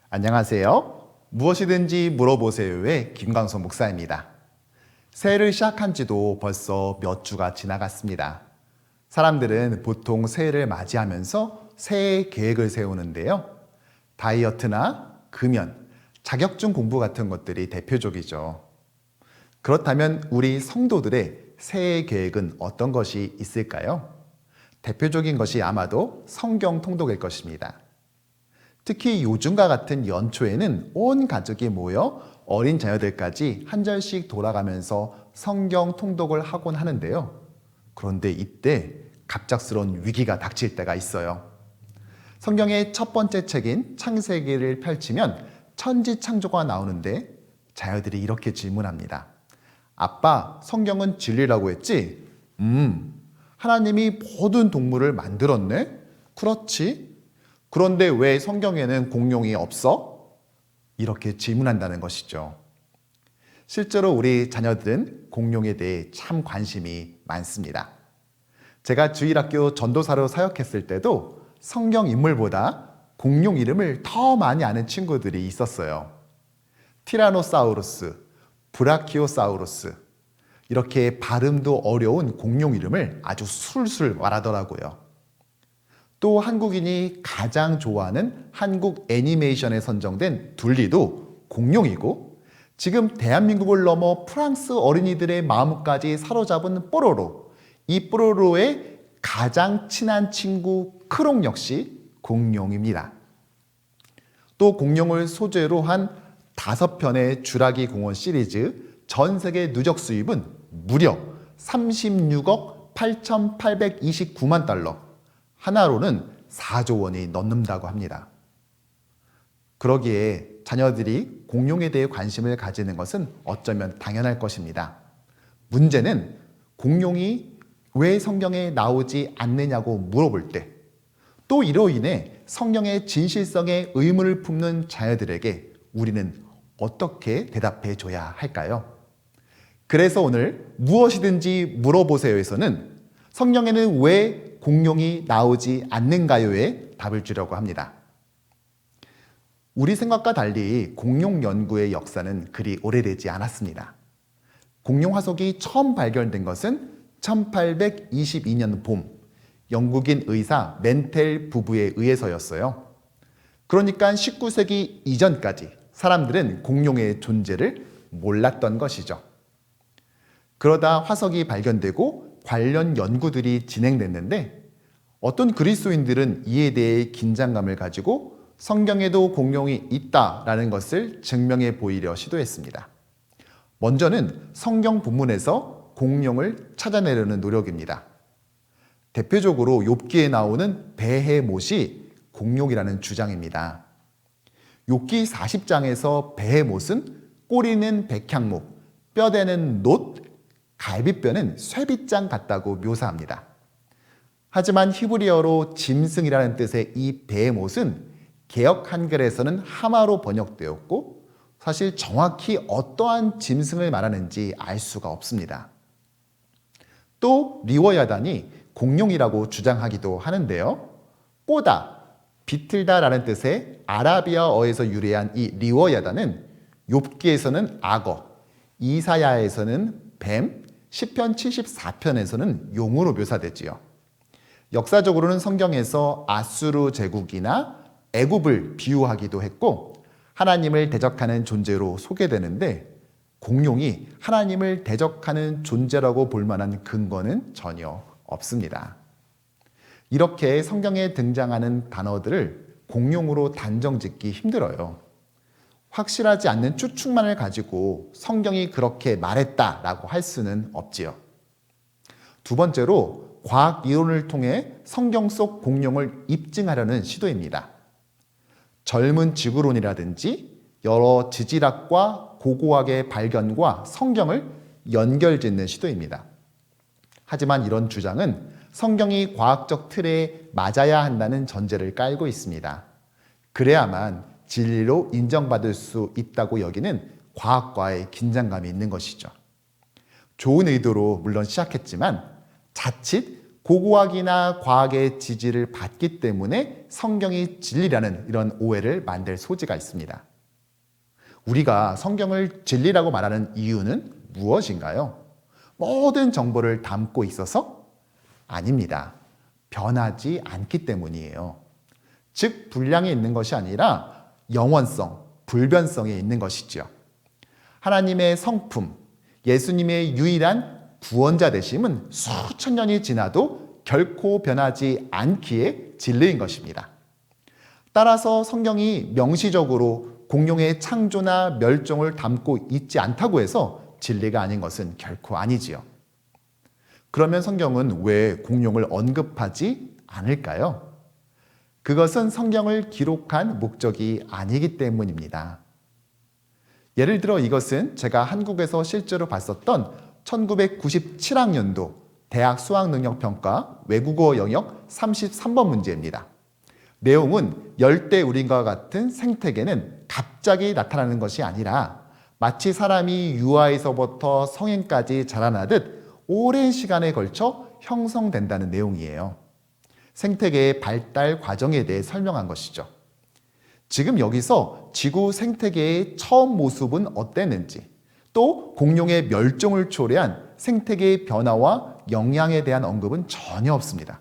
안녕하세요. 무엇이든지 물어보세요의 김광석 목사입니다. 새해를 시작한 지도 벌써 몇 주가 지나갔습니다. 사람들은 보통 새해를 맞이하면서 새해 계획을 세우는데요. 다이어트나 금연, 자격증 공부 같은 것들이 대표적이죠. 그렇다면 우리 성도들의 새해 계획은 어떤 것이 있을까요? 대표적인 것이 아마도 성경 통독일 것입니다. 특히 요즘과 같은 연초에는 온 가족이 모여 어린 자녀들까지 한 절씩 돌아가면서 성경 통독을 하곤 하는데요. 그런데 이때 갑작스러운 위기가 닥칠 때가 있어요. 성경의 첫 번째 책인 창세기를 펼치면 천지창조가 나오는데 자녀들이 이렇게 질문합니다. 아빠, 성경은 진리라고 했지? 하나님이 모든 동물을 만들었네? 그렇지. 그런데 왜 성경에는 공룡이 없어? 이렇게 질문한다는 것이죠. 실제로 우리 자녀들은 공룡에 대해 참 관심이 많습니다. 제가 주일학교 전도사로 사역했을 때도 성경 인물보다 공룡 이름을 더 많이 아는 친구들이 있었어요. 티라노사우루스, 브라키오사우루스, 이렇게 발음도 어려운 공룡 이름을 아주 술술 말하더라고요. 또 한국인이 가장 좋아하는 한국 애니메이션에 선정된 둘리도 공룡이고, 지금 대한민국을 넘어 프랑스 어린이들의 마음까지 사로잡은 뽀로로, 이 뽀로로의 가장 친한 친구 크롱 역시 공룡입니다. 또 공룡을 소재로 한 5편의 주라기 공원 시리즈 전 세계 누적 수입은 무려 36억 8,829만 달러, 하나로는 4조 원이 넘는다고 합니다. 그러기에 자녀들이 공룡에 대해 관심을 가지는 것은 어쩌면 당연할 것입니다. 문제는 공룡이 왜 성경에 나오지 않느냐고 물어볼 때, 또 이로 인해 성경의 진실성에 의문을 품는 자녀들에게 우리는 어떻게 대답해 줘야 할까요? 그래서 오늘 무엇이든지 물어보세요에서는 성경에는 왜 공룡이 나오지 않는가요에 답을 주려고 합니다. 우리 생각과 달리 공룡 연구의 역사는 그리 오래되지 않았습니다. 공룡 화석이 처음 발견된 것은 1822년 봄, 영국인 의사 멘텔 부부에 의해서였어요. 그러니까 19세기 이전까지 사람들은 공룡의 존재를 몰랐던 것이죠. 그러다 화석이 발견되고 관련 연구들이 진행됐는데 어떤 그리스도인들은 이에 대해 긴장감을 가지고 성경에도 공룡이 있다라는 것을 증명해 보이려 시도했습니다. 먼저는 성경 본문에서 공룡을 찾아내려는 노력입니다. 대표적으로 욥기에 나오는 베헤못이 공룡이라는 주장입니다. 욥기 40장에서 베헤못은 꼬리는 백향목, 뼈대는 놋, 갈비뼈는 쇠빗장 같다고 묘사합니다. 하지만 히브리어로 짐승이라는 뜻의 이 베헤못은 개역 한글에서는 하마로 번역되었고 사실 정확히 어떠한 짐승을 말하는지 알 수가 없습니다. 또 리워야단이 공룡이라고 주장하기도 하는데요. 꼬다, 비틀다라는 뜻의 아라비아어에서 유래한 이 리워야단은 욥기에서는 악어, 이사야에서는 뱀, 시편 74편에서는 용으로 묘사되지요. 역사적으로는 성경에서 아수르 제국이나 애굽을 비유하기도 했고 하나님을 대적하는 존재로 소개되는데 공룡이 하나님을 대적하는 존재라고 볼 만한 근거는 전혀 없습니다. 이렇게 성경에 등장하는 단어들을 공룡으로 단정짓기 힘들어요. 확실하지 않는 추측만을 가지고 성경이 그렇게 말했다라고 할 수는 없지요. 두 번째로 과학 이론을 통해 성경 속 공룡을 입증하려는 시도입니다. 젊은 지구론이라든지 여러 지질학과 고고학의 발견과 성경을 연결짓는 시도입니다. 하지만 이런 주장은 성경이 과학적 틀에 맞아야 한다는 전제를 깔고 있습니다. 그래야만 진리로 인정받을 수 있다고 여기는 과학과의 긴장감이 있는 것이죠. 좋은 의도로 물론 시작했지만 자칫 고고학이나 과학의 지지를 받기 때문에 성경이 진리라는 이런 오해를 만들 소지가 있습니다. 우리가 성경을 진리라고 말하는 이유는 무엇인가요? 모든 정보를 담고 있어서? 아닙니다. 변하지 않기 때문이에요. 즉, 분량이 있는 것이 아니라 영원성, 불변성에 있는 것이죠. 하나님의 성품, 예수님의 유일한 구원자 되심은 수천 년이 지나도 결코 변하지 않기에 진리인 것입니다. 따라서 성경이 명시적으로 공룡의 창조나 멸종을 담고 있지 않다고 해서 진리가 아닌 것은 결코 아니지요. 그러면 성경은 왜 공룡을 언급하지 않을까요? 그것은 성경을 기록한 목적이 아니기 때문입니다. 예를 들어 이것은 제가 한국에서 실제로 봤었던 1997학년도 대학 수학능력평가 외국어 영역 33번 문제입니다. 내용은 열대우림과 같은 생태계는 갑자기 나타나는 것이 아니라 마치 사람이 유아에서부터 성인까지 자라나듯 오랜 시간에 걸쳐 형성된다는 내용이에요. 생태계의 발달 과정에 대해 설명한 것이죠. 지금 여기서 지구 생태계의 처음 모습은 어땠는지, 또 공룡의 멸종을 초래한 생태계의 변화와 영향에 대한 언급은 전혀 없습니다.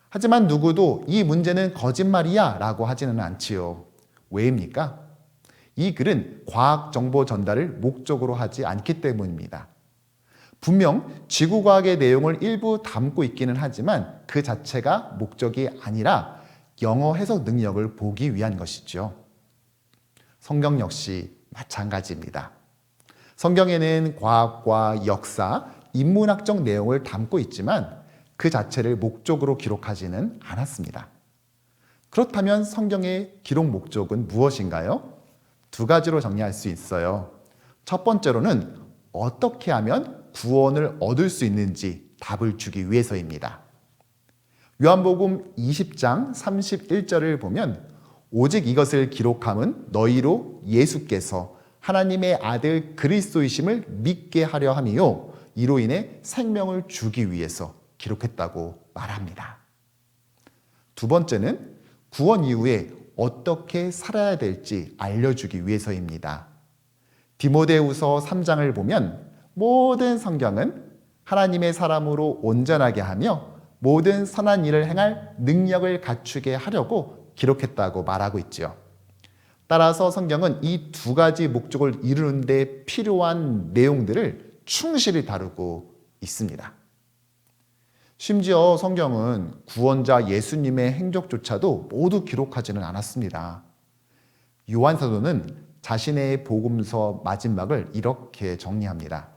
하지만 누구도 이 문제는 거짓말이야 라고 하지는 않지요. 왜입니까? 이 글은 과학 정보 전달을 목적으로 하지 않기 때문입니다. 분명 지구과학의 내용을 일부 담고 있기는 하지만 그 자체가 목적이 아니라 영어 해석 능력을 보기 위한 것이죠. 성경 역시 마찬가지입니다. 성경에는 과학과 역사, 인문학적 내용을 담고 있지만 그 자체를 목적으로 기록하지는 않았습니다. 그렇다면 성경의 기록 목적은 무엇인가요? 두 가지로 정리할 수 있어요. 첫 번째로는 어떻게 하면 구원을 얻을 수 있는지 답을 주기 위해서입니다. 요한복음 20장 31절을 보면 오직 이것을 기록함은 너희로 예수께서 하나님의 아들 그리스도이심을 믿게 하려 함이요 이로 인해 생명을 주기 위해서 기록했다고 말합니다. 두 번째는 구원 이후에 어떻게 살아야 될지 알려주기 위해서입니다. 디모데후서 3장을 보면 모든 성경은 하나님의 사람으로 온전하게 하며 모든 선한 일을 행할 능력을 갖추게 하려고 기록했다고 말하고 있죠. 따라서 성경은 이 두 가지 목적을 이루는 데 필요한 내용들을 충실히 다루고 있습니다. 심지어 성경은 구원자 예수님의 행적조차도 모두 기록하지는 않았습니다. 요한 사도는 자신의 복음서 마지막을 이렇게 정리합니다.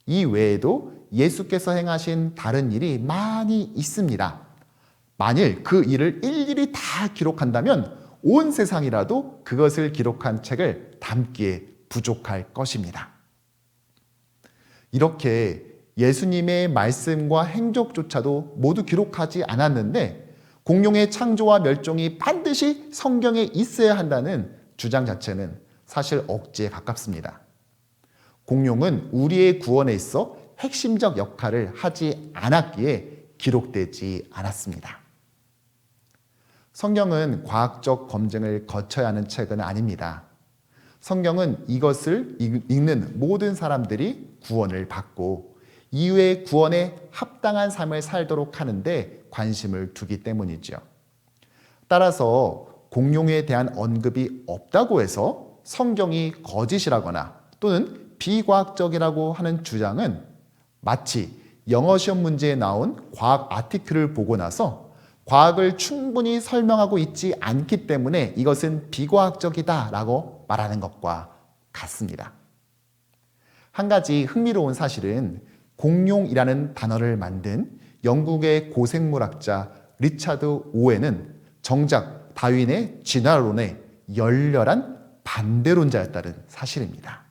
이 외에도 예수께서 행하신 다른 일이 많이 있습니다. 만일 그 일을 일일이 다 기록한다면 온 세상이라도 그것을 기록한 책을 담기에 부족할 것입니다. 이렇게 예수님의 말씀과 행적조차도 모두 기록하지 않았는데 공룡의 창조와 멸종이 반드시 성경에 있어야 한다는 주장 자체는 사실 억지에 가깝습니다. 공룡은 우리의 구원에 있어 핵심적 역할을 하지 않았기에 기록되지 않았습니다. 성경은 과학적 검증을 거쳐야 하는 책은 아닙니다. 성경은 이것을 읽는 모든 사람들이 구원을 받고 이후의 구원에 합당한 삶을 살도록 하는데 관심을 두기 때문이죠. 따라서 공룡에 대한 언급이 없다고 해서 성경이 거짓이라거나 또는 비과학적이라고 하는 주장은 마치 영어 시험 문제에 나온 과학 아티클을 보고 나서 과학을 충분히 설명하고 있지 않기 때문에 이것은 비과학적이다라고 말하는 것과 같습니다. 한 가지 흥미로운 사실은 공룡이라는 단어를 만든 영국의 고생물학자 리차드 오웬은 정작 다윈의 진화론의 열렬한 반대론자였다는 사실입니다.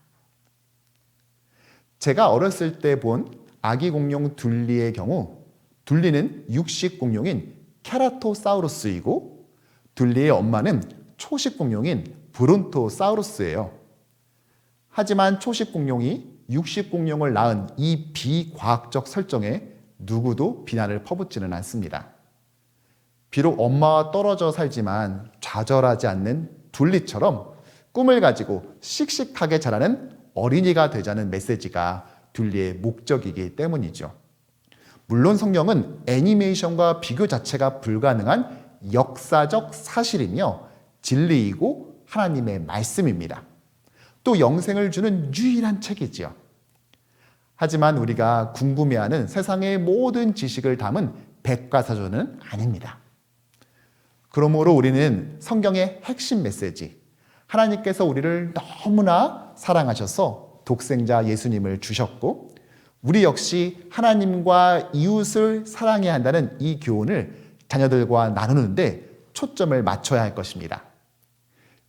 제가 어렸을 때 본 아기 공룡 둘리의 경우 둘리는 육식 공룡인 케라토사우루스이고 둘리의 엄마는 초식 공룡인 브론토사우루스예요. 하지만 초식 공룡이 육식 공룡을 낳은 이 비과학적 설정에 누구도 비난을 퍼붓지는 않습니다. 비록 엄마와 떨어져 살지만 좌절하지 않는 둘리처럼 꿈을 가지고 씩씩하게 자라는 어린이가 되자는 메시지가 둘리의 목적이기 때문이죠. 물론 성경은 애니메이션과 비교 자체가 불가능한 역사적 사실이며 진리이고 하나님의 말씀입니다. 또 영생을 주는 유일한 책이지요. 하지만 우리가 궁금해하는 세상의 모든 지식을 담은 백과사전은 아닙니다. 그러므로 우리는 성경의 핵심 메시지, 하나님께서 우리를 너무나 사랑하셔서 독생자 예수님을 주셨고 우리 역시 하나님과 이웃을 사랑해야 한다는 이 교훈을 자녀들과 나누는데 초점을 맞춰야 할 것입니다.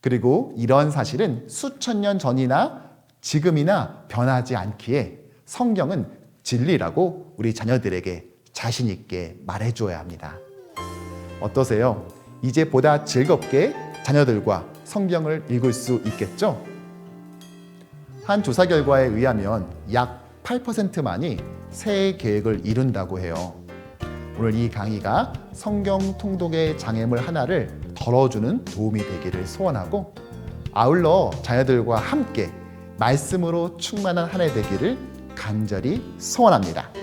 그리고 이런 사실은 수천 년 전이나 지금이나 변하지 않기에 성경은 진리라고 우리 자녀들에게 자신 있게 말해줘야 합니다. 어떠세요? 이제 보다 즐겁게 자녀들과 성경을 읽을 수 있겠죠? 한 조사 결과에 의하면 약 8%만이 새해 계획을 이룬다고 해요. 오늘 이 강의가 성경 통독의 장애물 하나를 덜어주는 도움이 되기를 소원하고 아울러 자녀들과 함께 말씀으로 충만한 한 해 되기를 간절히 소원합니다.